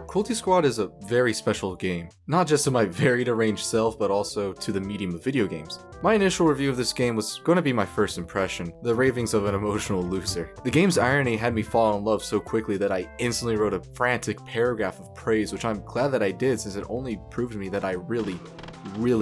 Cruelty Squad is a very special game, not just to my very deranged self, but also to the medium of video games. My initial review of this game was going to be my first impression, the ravings of an emotional loser. The game's irony had me fall in love so quickly that I instantly wrote a frantic paragraph of praise, which I'm glad that I did since it only proved to me that I really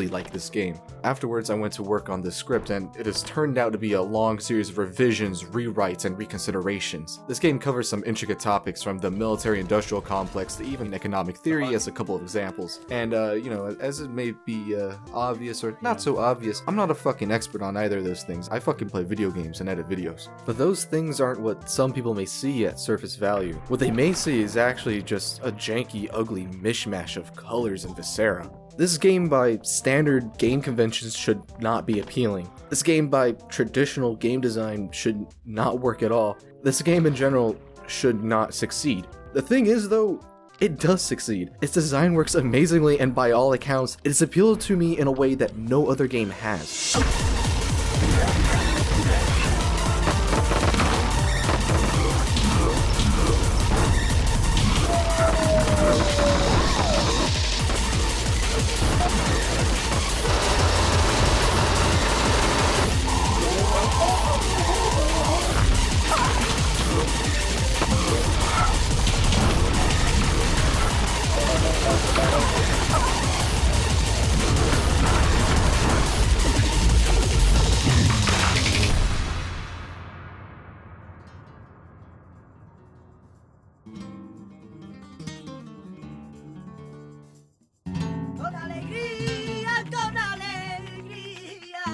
like this game. Afterwards, I went to work on this script, and it has turned out to be a long series of revisions, rewrites, and reconsiderations. This game covers some intricate topics from the military-industrial complex to even economic theory as a couple of examples. And, as it may be obvious or not so obvious, I'm not a fucking expert on either of those things. I fucking play video games and edit videos. But those things aren't what some people may see at surface value. What they may see is actually just a janky, ugly mishmash of colors and viscera. This game by standard game conventions should not be appealing. This game by traditional game design should not work at all. This game in general should not succeed. The thing is though, it does succeed. Its design works amazingly, and by all accounts, it has appealed to me in a way that no other game has.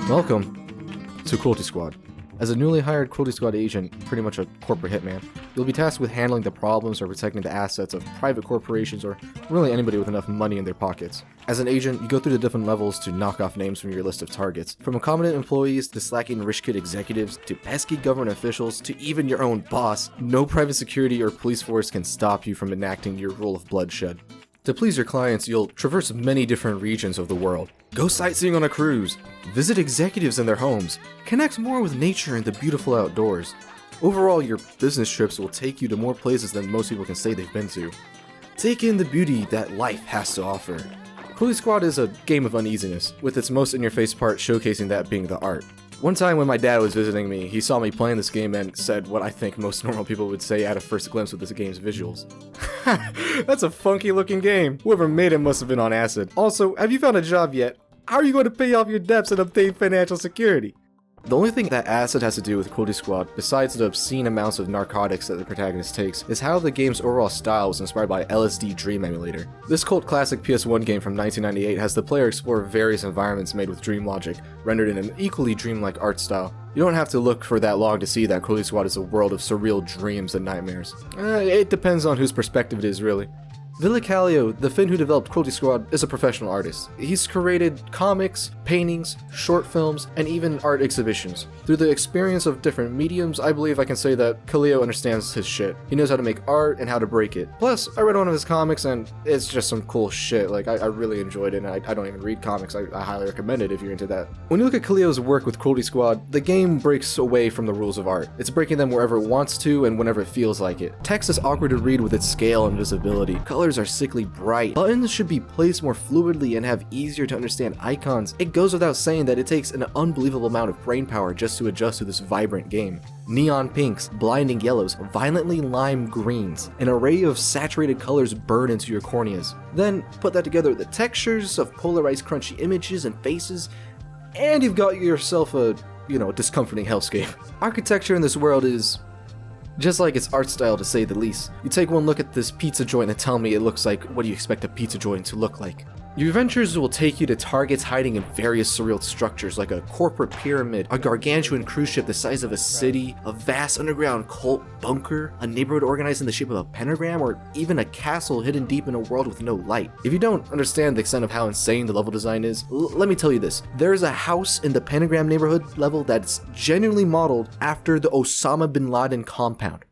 Welcome to Cruelty Squad. As a newly hired Cruelty Squad agent, pretty much a corporate hitman, you'll be tasked with handling the problems or protecting the assets of private corporations or really anybody with enough money in their pockets. As an agent, you go through the different levels to knock off names from your list of targets. From incompetent employees to slacking rich kid executives to pesky government officials to even your own boss, no private security or police force can stop you from enacting your role of bloodshed. To please your clients, you'll traverse many different regions of the world. Go sightseeing on a cruise, visit executives in their homes, connect more with nature and the beautiful outdoors. Overall, your business trips will take you to more places than most people can say they've been to. Take in the beauty that life has to offer. Cruelty Squad is a game of uneasiness, with its most in-your-face part showcasing that being the art. One time when my dad was visiting me, he saw me playing this game and said what I think most normal people would say at a first glimpse of this game's visuals. That's a funky looking game. Whoever made it must have been on acid. Also, have you found a job yet? How are you going to pay off your debts and obtain financial security? The only thing that acid has to do with Cruelty Squad, besides the obscene amounts of narcotics that the protagonist takes, is how the game's overall style was inspired by LSD Dream Emulator. This cult classic PS1 game from 1998 has the player explore various environments made with dream logic, rendered in an equally dreamlike art style. You don't have to look for that long to see that Cruelty Squad is a world of surreal dreams and nightmares. It depends on whose perspective it is, really. Ville, the Finn who developed Cruelty Squad, is a professional artist. He's created comics, paintings, short films, and even art exhibitions. Through the experience of different mediums, I believe I can say that Kallio understands his shit. He knows how to make art and how to break it. Plus, I read one of his comics and it's just some cool shit. Like, I really enjoyed it, and I don't even read comics. I highly recommend it if you're into that. When you look at Kallio's work with Cruelty Squad, the game breaks away from the rules of art. It's breaking them wherever it wants to and whenever it feels like it. Text is awkward to read with its scale and visibility. Colors are sickly bright. Buttons should be placed more fluidly and have easier to understand icons. It goes without saying that it takes an unbelievable amount of brainpower just to adjust to this vibrant game. Neon pinks, blinding yellows, violently lime greens, an array of saturated colors burn into your corneas. Then put that together with the textures of polarized crunchy images and faces, and you've got yourself a, discomforting hellscape. Architecture in this world is just like its art style, to say the least. You take one look at this pizza joint and tell me it looks like what do you expect a pizza joint to look like. Your adventures will take you to targets hiding in various surreal structures like a corporate pyramid, a gargantuan cruise ship the size of a city, a vast underground cult bunker, a neighborhood organized in the shape of a pentagram, or even a castle hidden deep in a world with no light. If you don't understand the extent of how insane the level design is, let me tell you this. There's a house in the pentagram neighborhood level that's genuinely modeled after the Osama bin Laden compound.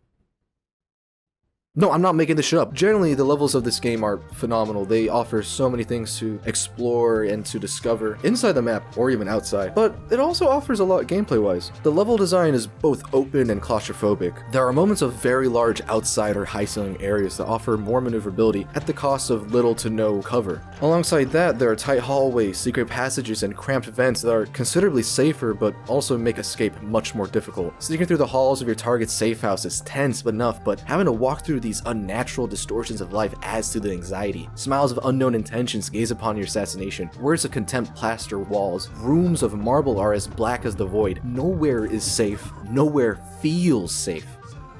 No, I'm not making this shit up. Generally, the levels of this game are phenomenal. They offer so many things to explore and to discover inside the map or even outside. But it also offers a lot gameplay-wise. The level design is both open and claustrophobic. There are moments of very large outside or high-ceiling areas that offer more maneuverability at the cost of little to no cover. Alongside that, there are tight hallways, secret passages, and cramped vents that are considerably safer but also make escape much more difficult. Sneaking through the halls of your target's safe house is tense enough, but having to walk through these unnatural distortions of life adds to the anxiety. Smiles of unknown intentions gaze upon your assassination. Words of contempt plaster walls. Rooms of marble are as black as the void. Nowhere is safe. Nowhere feels safe.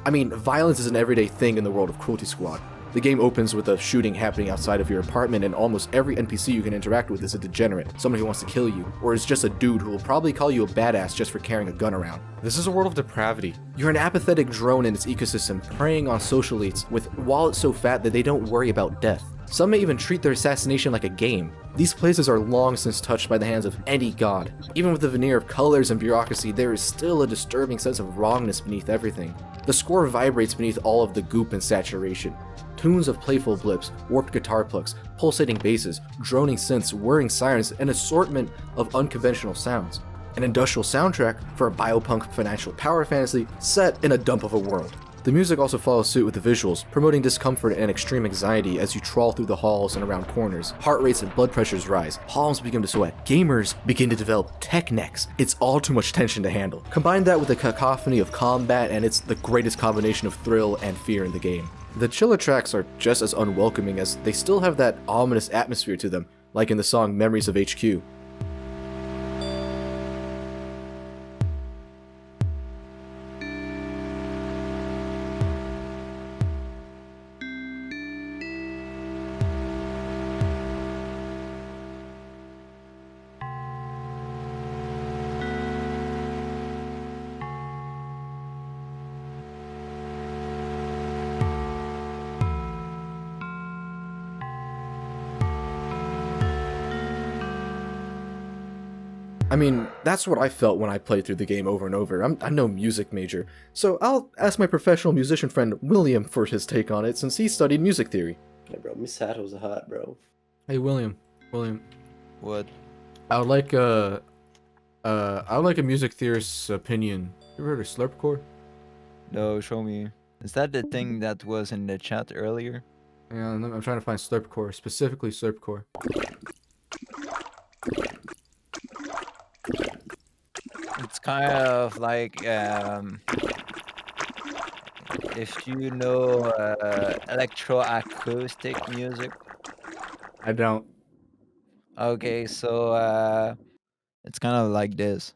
I mean, violence is an everyday thing in the world of Cruelty Squad. The game opens with a shooting happening outside of your apartment, and almost every NPC you can interact with is a degenerate, someone who wants to kill you, or is just a dude who will probably call you a badass just for carrying a gun around. This is a world of depravity. You're an apathetic drone in its ecosystem, preying on social elites with wallets so fat that they don't worry about death. Some may even treat their assassination like a game. These places are long since touched by the hands of any god. Even with the veneer of colors and bureaucracy, there is still a disturbing sense of wrongness beneath everything. The score vibrates beneath all of the goop and saturation. Tunes of playful blips, warped guitar plucks, pulsating basses, droning synths, whirring sirens, an assortment of unconventional sounds. An industrial soundtrack for a biopunk financial power fantasy set in a dump of a world. The music also follows suit with the visuals, promoting discomfort and extreme anxiety as you trawl through the halls and around corners. Heart rates and blood pressures rise, palms begin to sweat, gamers begin to develop tech necks. It's all too much tension to handle. Combine that with the cacophony of combat and it's the greatest combination of thrill and fear in the game. The chiller tracks are just as unwelcoming as they still have that ominous atmosphere to them, like in the song Memories of HQ. I mean, that's what I felt when I played through the game over and over. I'm no music major, so I'll ask my professional musician friend William for his take on it since he studied music theory. Yeah, bro, Miss Sato's hot, bro. Hey, William. What? I would like a music theorist's opinion. You ever heard of slurpcore? No, show me. Is that the thing that was in the chat earlier? Yeah, I'm trying to find slurpcore, specifically slurpcore. It's kind of like if you know electroacoustic music. I don't. Okay, so it's kind of like this.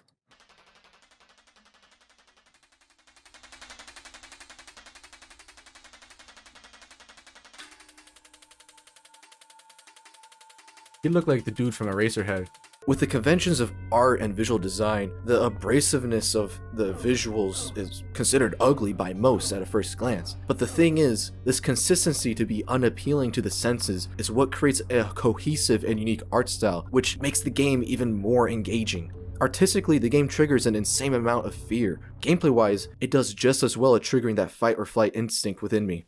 You look like the dude from Eraserhead. With the conventions of art and visual design, the abrasiveness of the visuals is considered ugly by most at a first glance. But the thing is, this consistency to be unappealing to the senses is what creates a cohesive and unique art style, which makes the game even more engaging. Artistically, the game triggers an insane amount of fear. Gameplay-wise, it does just as well at triggering that fight or flight instinct within me.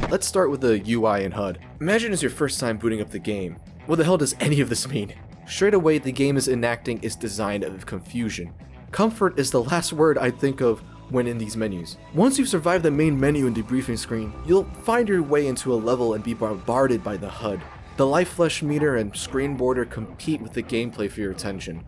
Let's start with the UI and HUD. Imagine it's your first time booting up the game. What the hell does any of this mean? Straight away, the game is enacting its design of confusion. Comfort is the last word I'd think of when in these menus. Once you've survived the main menu and debriefing screen, you'll find your way into a level and be bombarded by the HUD. The life flesh meter and screen border compete with the gameplay for your attention.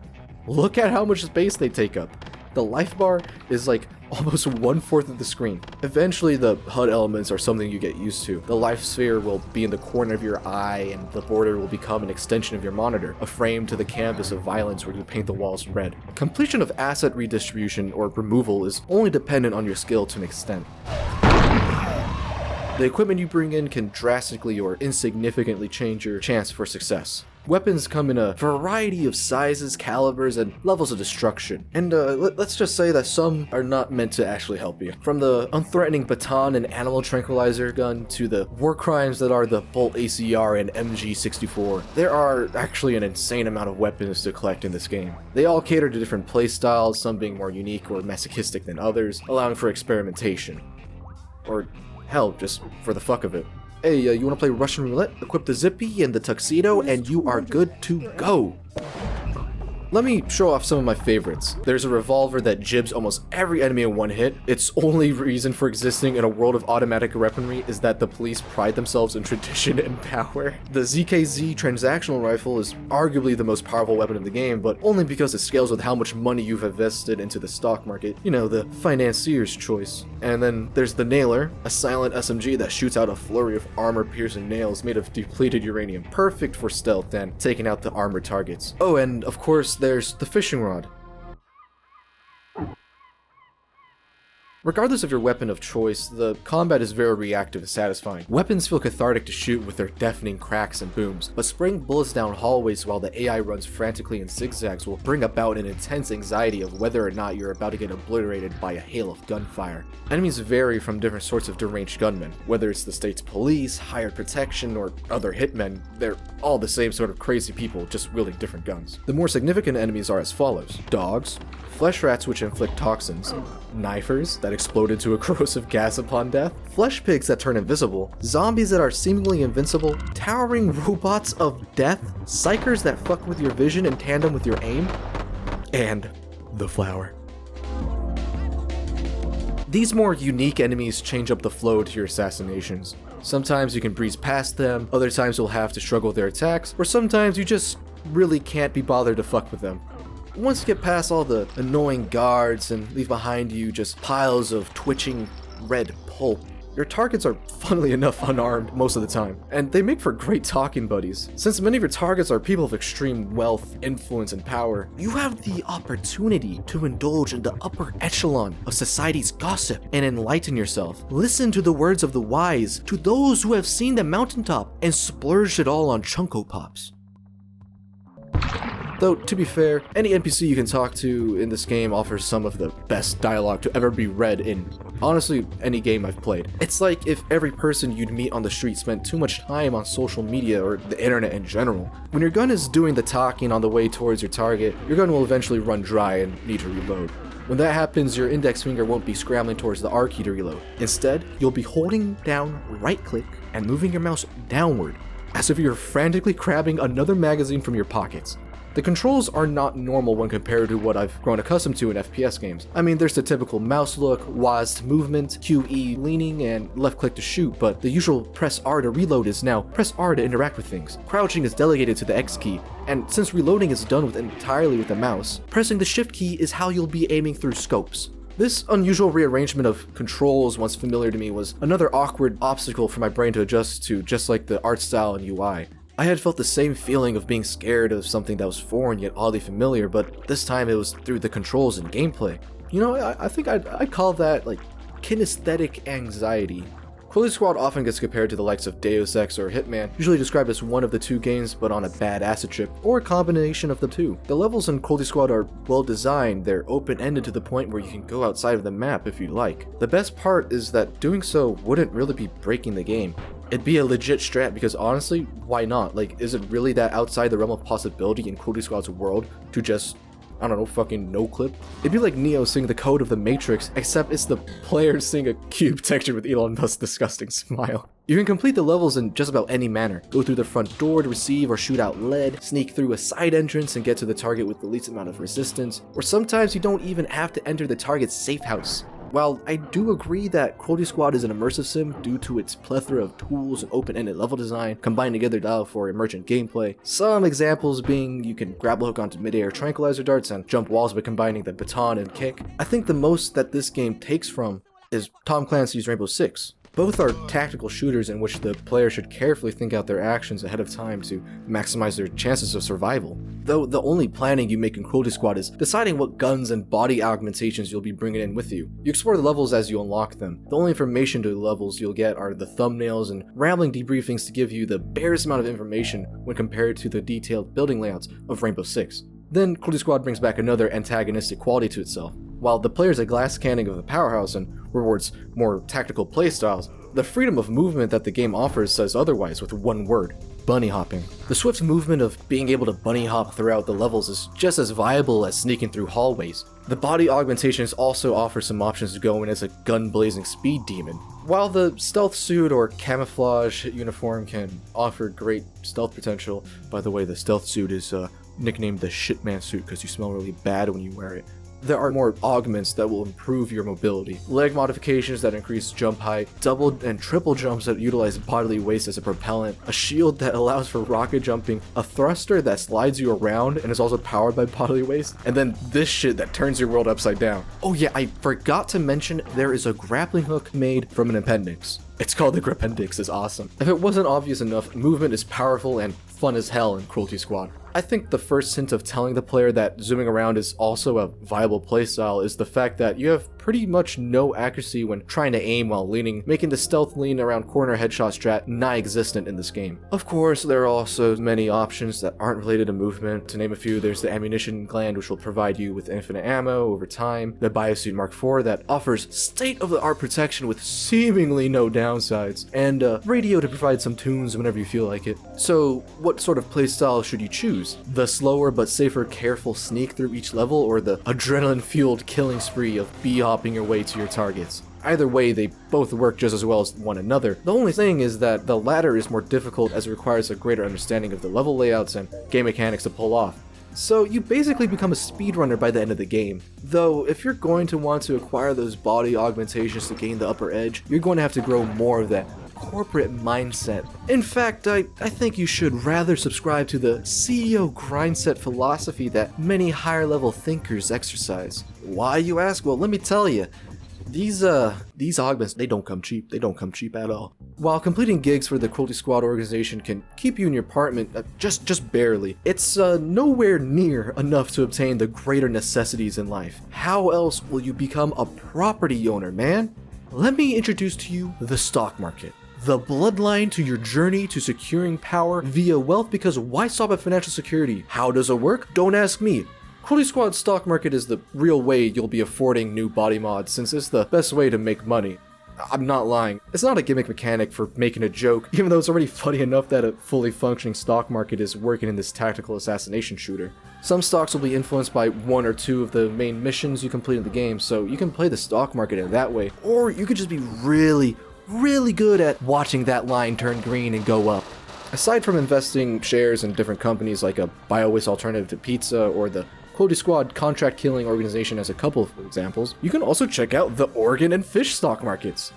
Look at how much space they take up. The life bar is like almost 1/4 of the screen. Eventually the HUD elements are something you get used to. The life sphere will be in the corner of your eye and the border will become an extension of your monitor, a frame to the canvas of violence where you paint the walls red. Completion of asset redistribution or removal is only dependent on your skill to an extent. The equipment you bring in can drastically or insignificantly change your chance for success. Weapons come in a variety of sizes, calibers, and levels of destruction. And let's just say that some are not meant to actually help you. From the unthreatening baton and animal tranquilizer gun to the war crimes that are the Bolt ACR and MG64, there are actually an insane amount of weapons to collect in this game. They all cater to different playstyles, some being more unique or masochistic than others, allowing for experimentation. Or hell, just for the fuck of it. Hey, you wanna play Russian roulette? Equip the zippy and the tuxedo and you are good to go! Let me show off some of my favorites. There's a revolver that jibs almost every enemy in one hit. Its only reason for existing in a world of automatic weaponry is that the police pride themselves in tradition and power. The ZKZ transactional rifle is arguably the most powerful weapon in the game, but only because it scales with how much money you've invested into the stock market. You know, the financier's choice. And then there's the Nailer, a silent SMG that shoots out a flurry of armor-piercing nails made of depleted uranium, perfect for stealth and taking out the armored targets. Oh, and of course, there's the fishing rod. Regardless of your weapon of choice, the combat is very reactive and satisfying. Weapons feel cathartic to shoot with their deafening cracks and booms, but spraying bullets down hallways while the AI runs frantically in zigzags will bring about an intense anxiety of whether or not you're about to get obliterated by a hail of gunfire. Enemies vary from different sorts of deranged gunmen. Whether it's the state's police, hired protection, or other hitmen, they're all the same sort of crazy people, just wielding different guns. The more significant enemies are as follows: dogs, flesh rats which inflict toxins, knifers that explode into a corrosive gas upon death, flesh pigs that turn invisible, zombies that are seemingly invincible, towering robots of death, psychers that fuck with your vision in tandem with your aim, and the flower. These more unique enemies change up the flow to your assassinations. Sometimes you can breeze past them, other times you'll have to struggle with their attacks, or sometimes you just really can't be bothered to fuck with them. Once you get past all the annoying guards and leave behind you just piles of twitching red pulp, your targets are funnily enough unarmed most of the time, and they make for great talking buddies. Since many of your targets are people of extreme wealth, influence, and power, you have the opportunity to indulge in the upper echelon of society's gossip and enlighten yourself. Listen to the words of the wise, to those who have seen the mountaintop and splurged it all on Chunko Pops. Though, to be fair, any NPC you can talk to in this game offers some of the best dialogue to ever be read in, honestly, any game I've played. It's like if every person you'd meet on the street spent too much time on social media or the internet in general. When your gun is doing the talking on the way towards your target, your gun will eventually run dry and need to reload. When that happens, your index finger won't be scrambling towards the R key to reload. Instead, you'll be holding down right click and moving your mouse downward, as if you're frantically grabbing another magazine from your pockets. The controls are not normal when compared to what I've grown accustomed to in FPS games. I mean, there's the typical mouse look, WASD movement, QE leaning, and left click to shoot, but the usual press R to reload is now press R to interact with things. Crouching is delegated to the X key, and since reloading is done entirely with the mouse, pressing the shift key is how you'll be aiming through scopes. This unusual rearrangement of controls, once familiar to me, was another awkward obstacle for my brain to adjust to, just like the art style and UI. I had felt the same feeling of being scared of something that was foreign yet oddly familiar, but this time it was through the controls and gameplay. You know, I think I'd call that like kinesthetic anxiety. Cruelty Squad often gets compared to the likes of Deus Ex or Hitman, usually described as one of the two games but on a bad acid trip, or a combination of the two. The levels in Cruelty Squad are well designed, they're open-ended to the point where you can go outside of the map if you like. The best part is that doing so wouldn't really be breaking the game. It'd be a legit strat because honestly, why not? Like, is it really that outside the realm of possibility in Cruelty Squad's world to just, I don't know, fucking no-clip? It'd be like Neo seeing the code of the Matrix, except it's the player seeing a cube texture with Elon Musk's disgusting smile. You can complete the levels in just about any manner. Go through the front door to receive or shoot out lead, sneak through a side entrance and get to the target with the least amount of resistance, or sometimes you don't even have to enter the target's safe house. While I do agree that Cruelty Squad is an immersive sim due to its plethora of tools and open-ended level design combined together to allow for emergent gameplay, some examples being you can grapple hook onto mid-air tranquilizer darts and jump walls by combining the baton and kick, I think the most that this game takes from is Tom Clancy's Rainbow Six. Both are tactical shooters in which the player should carefully think out their actions ahead of time to maximize their chances of survival. Though the only planning you make in Cruelty Squad is deciding what guns and body augmentations you'll be bringing in with you. You explore the levels as you unlock them. The only information to the levels you'll get are the thumbnails and rambling debriefings to give you the barest amount of information when compared to the detailed building layouts of Rainbow Six. Then Cruelty Squad brings back another antagonistic quality to itself. While the player is a glass canning of the powerhouse and rewards more tactical playstyles, the freedom of movement that the game offers says otherwise with one word: bunny hopping. The swift movement of being able to bunny hop throughout the levels is just as viable as sneaking through hallways. The body augmentations also offer some options to go in as a gun-blazing speed demon. While the stealth suit or camouflage uniform can offer great stealth potential, by the way, the stealth suit is nicknamed the shitman suit because you smell really bad when you wear it. There are more augments that will improve your mobility, leg modifications that increase jump height, double and triple jumps that utilize bodily waste as a propellant, a shield that allows for rocket jumping, a thruster that slides you around and is also powered by bodily waste, and then this shit that turns your world upside down. Oh yeah, I forgot to mention there is a grappling hook made from an appendix. It's called the Grapendix, it's awesome. If it wasn't obvious enough, movement is powerful and fun as hell in Cruelty Squad. I think the first hint of telling the player that zooming around is also a viable playstyle is the fact that you have pretty much no accuracy when trying to aim while leaning, making the stealth lean around corner headshot strat nigh-existent in this game. Of course, there are also many options that aren't related to movement. To name a few, there's the ammunition gland, which will provide you with infinite ammo over time, the Biosuit Mark IV that offers state-of-the-art protection with seemingly no downsides, and a radio to provide some tunes whenever you feel like it. So what sort of playstyle should you choose? The slower but safer careful sneak through each level, or the adrenaline-fueled killing spree of bee-hopping your way to your targets? Either way, they both work just as well as one another. The only thing is that the latter is more difficult as it requires a greater understanding of the level layouts and game mechanics to pull off. So you basically become a speedrunner by the end of the game. Though, if you're going to want to acquire those body augmentations to gain the upper edge, you're going to have to grow more of that corporate mindset. In fact, I think you should rather subscribe to the CEO Grindset philosophy that many higher level thinkers exercise. Why, you ask? Well, let me tell you. These augments, they don't come cheap. They don't come cheap at all. While completing gigs for the Cruelty Squad organization can keep you in your apartment, just barely, it's nowhere near enough to obtain the greater necessities in life. How else will you become a property owner, man? Let me introduce to you the stock market. The bloodline to your journey to securing power via wealth, because why stop at financial security? How does it work? Don't ask me. Cruelty Squad's stock market is the real way you'll be affording new body mods, since it's the best way to make money. I'm not lying. It's not a gimmick mechanic for making a joke, even though it's already funny enough that a fully functioning stock market is working in this tactical assassination shooter. Some stocks will be influenced by one or two of the main missions you complete in the game, so you can play the stock market in that way, or you could just be really good at watching that line turn green and go up. Aside from investing shares in different companies like a bio-waste alternative to pizza or the Cruelty Squad contract killing organization as a couple of examples, you can also check out the organ and fish stock markets.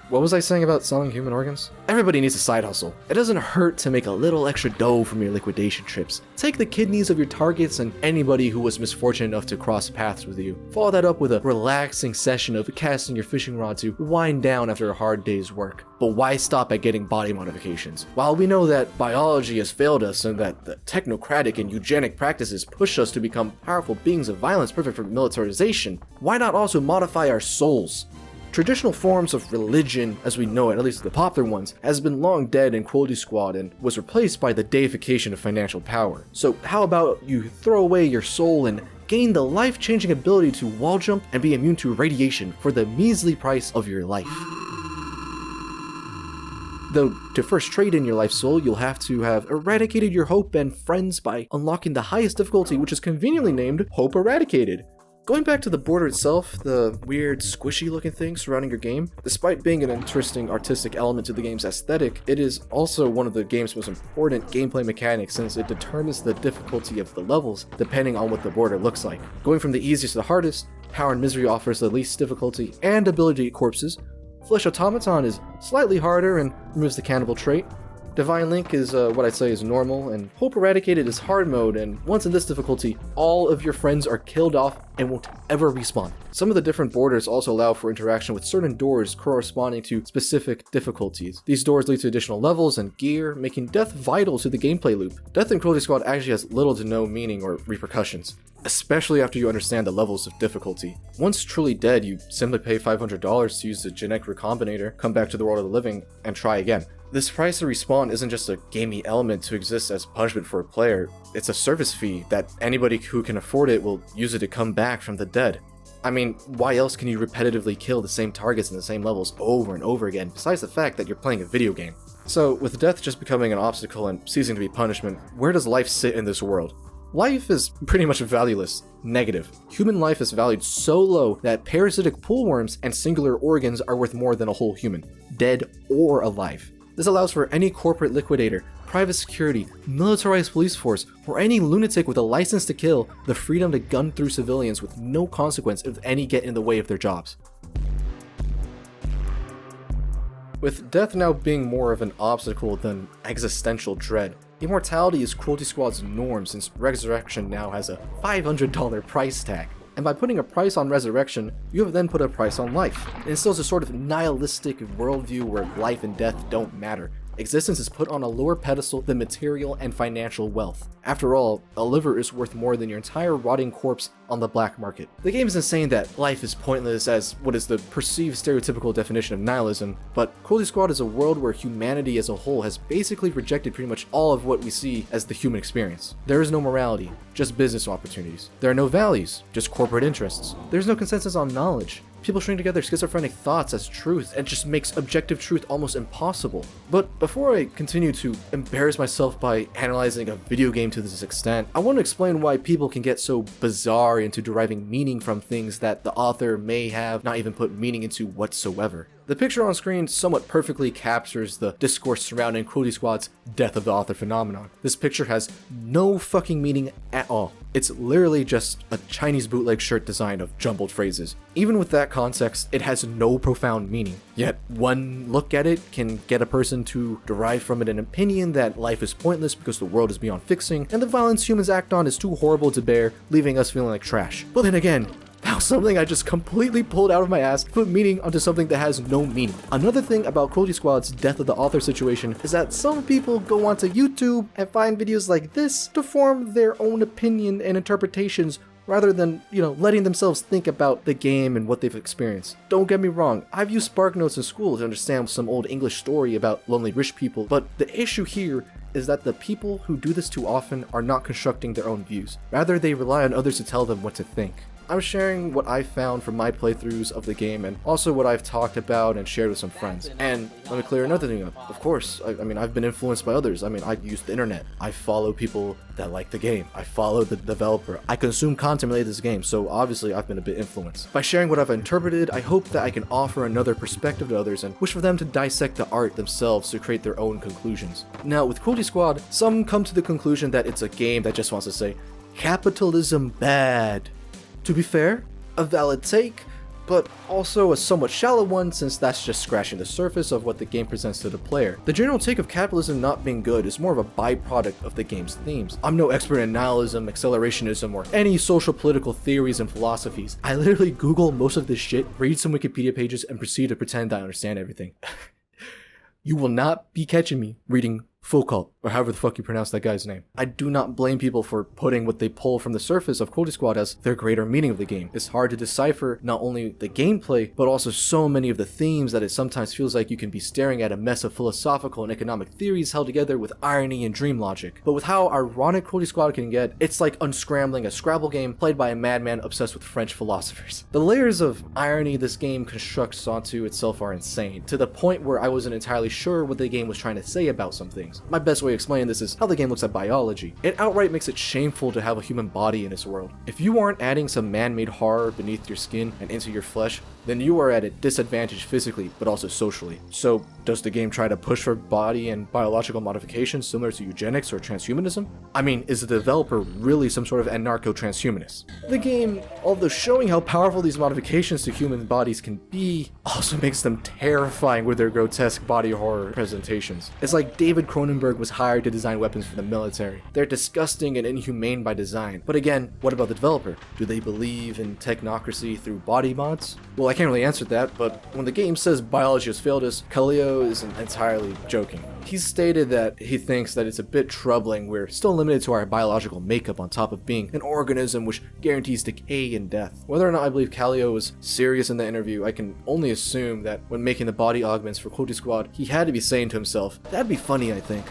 What was I saying about selling human organs? Everybody needs a side hustle. It doesn't hurt to make a little extra dough from your liquidation trips. Take the kidneys of your targets and anybody who was misfortunate enough to cross paths with you. Follow that up with a relaxing session of casting your fishing rod to wind down after a hard day's work. But why stop at getting body modifications? While we know that biology has failed us and that the technocratic and eugenic practices push us to become powerful beings of violence perfect for militarization, why not also modify our souls? Traditional forms of religion, as we know it, at least the popular ones, has been long dead in Cruelty Squad and was replaced by the deification of financial power. So how about you throw away your soul and gain the life-changing ability to wall jump and be immune to radiation for the measly price of your life? Though, to first trade in your life soul, you'll have to have eradicated your hope and friends by unlocking the highest difficulty, which is conveniently named Hope Eradicated. Going back to the border itself, the weird squishy looking thing surrounding your game, despite being an interesting artistic element to the game's aesthetic, it is also one of the game's most important gameplay mechanics since it determines the difficulty of the levels depending on what the border looks like. Going from the easiest to the hardest, Power and Misery offers the least difficulty and ability to eat corpses. Flesh Automaton is slightly harder and removes the cannibal trait. Divine Link is what I'd say is normal, and Hope Eradicated is hard mode, and once in this difficulty, all of your friends are killed off and won't ever respawn. Some of the different borders also allow for interaction with certain doors corresponding to specific difficulties. These doors lead to additional levels and gear, making death vital to the gameplay loop. Death in Cruelty Squad actually has little to no meaning or repercussions, especially after you understand the levels of difficulty. Once truly dead, you simply pay $500 to use the genetic recombinator, come back to the world of the living, and try again. This price to respawn isn't just a gamey element to exist as punishment for a player, it's a service fee that anybody who can afford it will use it to come back from the dead. I mean, why else can you repetitively kill the same targets in the same levels over and over again, besides the fact that you're playing a video game? So, with death just becoming an obstacle and ceasing to be punishment, where does life sit in this world? Life is pretty much valueless. Negative. Human life is valued so low that parasitic poolworms and singular organs are worth more than a whole human, dead or alive. This allows for any corporate liquidator, private security, militarized police force, or any lunatic with a license to kill the freedom to gun through civilians with no consequence if any get in the way of their jobs. With death now being more of an obstacle than existential dread, immortality is Cruelty Squad's norm since resurrection now has a $500 price tag. And by putting a price on resurrection, you have then put a price on life. It instills a sort of nihilistic worldview where life and death don't matter. Existence is put on a lower pedestal than material and financial wealth. After all, a liver is worth more than your entire rotting corpse on the black market. The game isn't saying that life is pointless as what is the perceived stereotypical definition of nihilism, but Cruelty Squad is a world where humanity as a whole has basically rejected pretty much all of what we see as the human experience. There is no morality, just business opportunities. There are no values, just corporate interests. There's no consensus on knowledge. People string together schizophrenic thoughts as truth and just makes objective truth almost impossible. But before I continue to embarrass myself by analyzing a video game to this extent, I want to explain why people can get so bizarre into deriving meaning from things that the author may have not even put meaning into whatsoever. The picture on screen somewhat perfectly captures the discourse surrounding Cruelty Squad's death of the author phenomenon. This picture has no fucking meaning at all. It's literally just a Chinese bootleg shirt design of jumbled phrases. Even with that context, it has no profound meaning. Yet, one look at it can get a person to derive from it an opinion that life is pointless because the world is beyond fixing, and the violence humans act on is too horrible to bear, leaving us feeling like trash. But then again, that was something I just completely pulled out of my ass to put meaning onto something that has no meaning. Another thing about Cruelty Squad's death of the author situation is that some people go onto YouTube and find videos like this to form their own opinion and interpretations rather than, letting themselves think about the game and what they've experienced. Don't get me wrong, I've used Spark Notes in school to understand some old English story about lonely rich people, but the issue here is that the people who do this too often are not constructing their own views. Rather, they rely on others to tell them what to think. I'm sharing what I found from my playthroughs of the game and also what I've talked about and shared with some friends. And let me clear another thing up. Of course, I've been influenced by others. I use the internet. I follow people that like the game. I follow the developer. I consume content related to this game, so obviously I've been a bit influenced. By sharing what I've interpreted, I hope that I can offer another perspective to others and wish for them to dissect the art themselves to create their own conclusions. Now, with Cruelty Squad, some come to the conclusion that it's a game that just wants to say, capitalism bad. To be fair, a valid take, but also a somewhat shallow one since that's just scratching the surface of what the game presents to the player. The general take of capitalism not being good is more of a byproduct of the game's themes. I'm no expert in nihilism, accelerationism, or any social political theories and philosophies. I literally Google most of this shit, read some Wikipedia pages, and proceed to pretend I understand everything. You will not be catching me reading Foucault, or however the fuck you pronounce that guy's name. I do not blame people for putting what they pull from the surface of Cruelty Squad as their greater meaning of the game. It's hard to decipher not only the gameplay, but also so many of the themes that it sometimes feels like you can be staring at a mess of philosophical and economic theories held together with irony and dream logic. But with how ironic Cruelty Squad can get, it's like unscrambling a Scrabble game played by a madman obsessed with French philosophers. The layers of irony this game constructs onto itself are insane, to the point where I wasn't entirely sure what the game was trying to say about some things. My best way of explaining this is how the game looks at biology. It outright makes it shameful to have a human body in this world. If you aren't adding some man-made horror beneath your skin and into your flesh, then you are at a disadvantage physically, but also socially. So, does the game try to push for body and biological modifications similar to eugenics or transhumanism? I mean, is the developer really some sort of anarcho-transhumanist? The game, although showing how powerful these modifications to human bodies can be, also makes them terrifying with their grotesque body horror presentations. It's like David Cronenberg was hired to design weapons for the military. They're disgusting and inhumane by design. But again, what about the developer? Do they believe in technocracy through body mods? Well, I can't really answer that, but when the game says biology has failed us, Kallio isn't entirely joking. He's stated that he thinks that it's a bit troubling we're still limited to our biological makeup on top of being an organism which guarantees decay and death. Whether or not I believe Kallio was serious in the interview, I can only assume that when making the body augments for Cruelty Squad, he had to be saying to himself, that'd be funny, I think.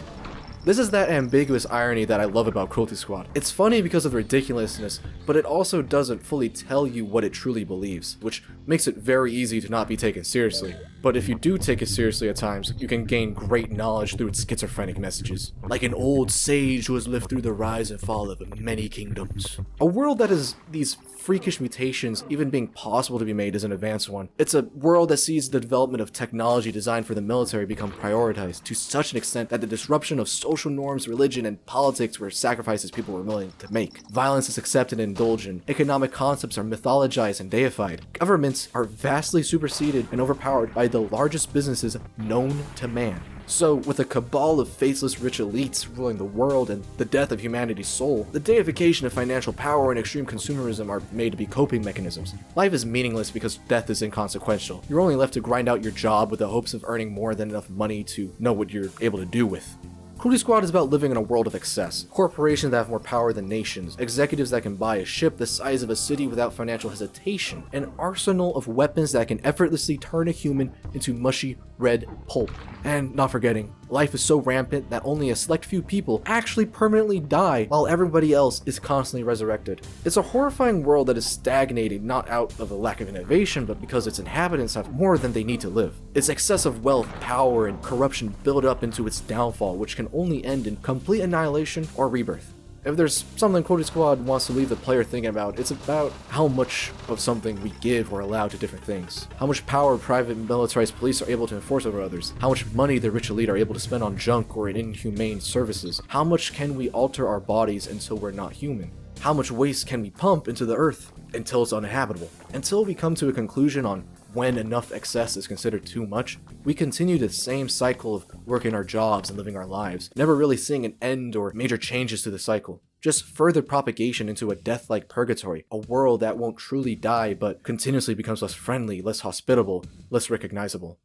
This is that ambiguous irony that I love about Cruelty Squad. It's funny because of the ridiculousness, but it also doesn't fully tell you what it truly believes, which makes it very easy to not be taken seriously. But if you do take it seriously at times, you can gain great knowledge through its schizophrenic messages. Like an old sage who has lived through the rise and fall of many kingdoms. A world that has these freakish mutations even being possible to be made is an advanced one. It's a world that sees the development of technology designed for the military become prioritized to such an extent that the disruption of social norms, religion, and politics were sacrifices people were willing to make. Violence is accepted and indulged in. Economic concepts are mythologized and deified. Governments are vastly superseded and overpowered by the largest businesses known to man. So, with a cabal of faceless rich elites ruling the world and the death of humanity's soul, the deification of financial power and extreme consumerism are made to be coping mechanisms. Life is meaningless because death is inconsequential. You're only left to grind out your job with the hopes of earning more than enough money to know what you're able to do with. Cruelty Squad is about living in a world of excess. Corporations that have more power than nations, executives that can buy a ship the size of a city without financial hesitation, an arsenal of weapons that can effortlessly turn a human into mushy red pulp. And not forgetting, life is so rampant that only a select few people actually permanently die while everybody else is constantly resurrected. It's a horrifying world that is stagnating not out of a lack of innovation, but because its inhabitants have more than they need to live. Its excessive wealth, power, and corruption build up into its downfall, which can only end in complete annihilation or rebirth. If there's something Cruelty Squad wants to leave the player thinking about, it's about how much of something we give or allow to different things. How much power private militarized police are able to enforce over others. How much money the rich elite are able to spend on junk or in inhumane services. How much can we alter our bodies until we're not human? How much waste can we pump into the earth until it's uninhabitable? Until we come to a conclusion on when enough excess is considered too much, we continue the same cycle of working our jobs and living our lives, never really seeing an end or major changes to the cycle. Just further propagation into a death-like purgatory, a world that won't truly die but continuously becomes less friendly, less hospitable, less recognizable.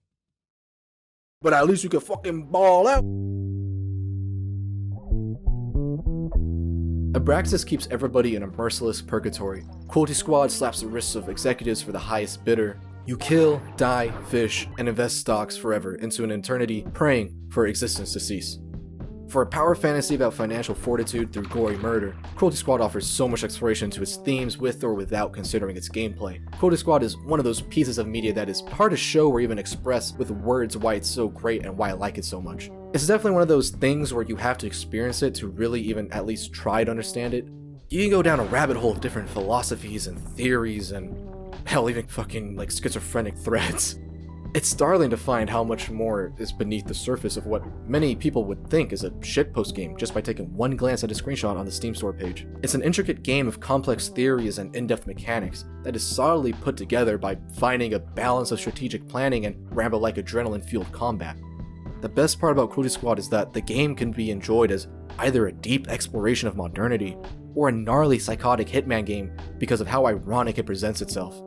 But at least you can fucking ball out! Abraxas keeps everybody in a merciless purgatory. Cruelty Squad slaps the wrists of executives for the highest bidder. You kill, die, fish, and invest stocks forever into an eternity, praying for existence to cease. For a power fantasy about financial fortitude through gory murder, Cruelty Squad offers so much exploration to its themes with or without considering its gameplay. Cruelty Squad is one of those pieces of media that is hard to show or even express with words why it's so great and why I like it so much. It's definitely one of those things where you have to experience it to really even at least try to understand it. You can go down a rabbit hole of different philosophies and theories and hell, even fucking like schizophrenic threads. It's startling to find how much more is beneath the surface of what many people would think is a shitpost game just by taking one glance at a screenshot on the Steam store page. It's an intricate game of complex theories and in-depth mechanics that is solidly put together by finding a balance of strategic planning and Rambo-like adrenaline-fueled combat. The best part about Cruelty Squad is that the game can be enjoyed as either a deep exploration of modernity or a gnarly psychotic hitman game because of how ironic it presents itself.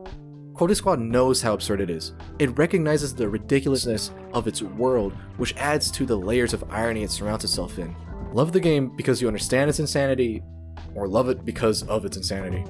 Cruelty Squad knows how absurd it is. It recognizes the ridiculousness of its world, which adds to the layers of irony it surrounds itself in. Love the game because you understand its insanity, or love it because of its insanity.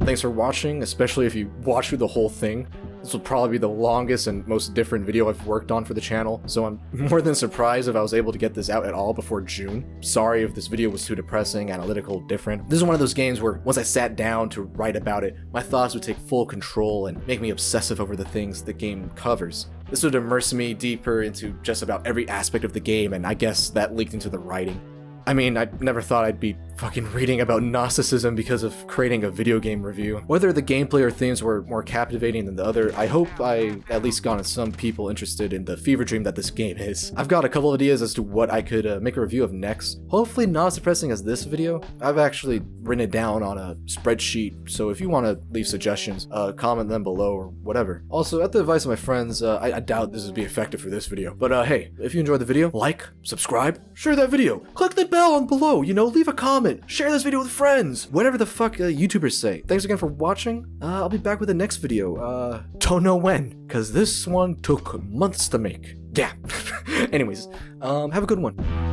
Thanks for watching, especially if you watch through the whole thing. This will probably be the longest and most different video I've worked on for the channel, so I'm more than surprised if I was able to get this out at all before June. Sorry if this video was too depressing, analytical, different. This is one of those games where once I sat down to write about it, my thoughts would take full control and make me obsessive over the things the game covers. This would immerse me deeper into just about every aspect of the game, and I guess that leaked into the writing. I mean, I never thought I'd be fucking reading about Gnosticism because of creating a video game review. Whether the gameplay or themes were more captivating than the other, I hope I at least gotten some people interested in the fever dream that this game is. I've got a couple ideas as to what I could make a review of next. Hopefully not as depressing as this video. I've actually written it down on a spreadsheet, so if you want to leave suggestions, comment them below or whatever. Also, at the advice of my friends, I doubt this would be effective for this video, but hey, if you enjoyed the video, like, subscribe, share that video, click the bell on below, leave a comment, share this video with friends, whatever the fuck YouTubers say. Thanks again for watching. I'll be back with the next video. Don't know when, because this one took months to make. Yeah. Anyways, have a good one.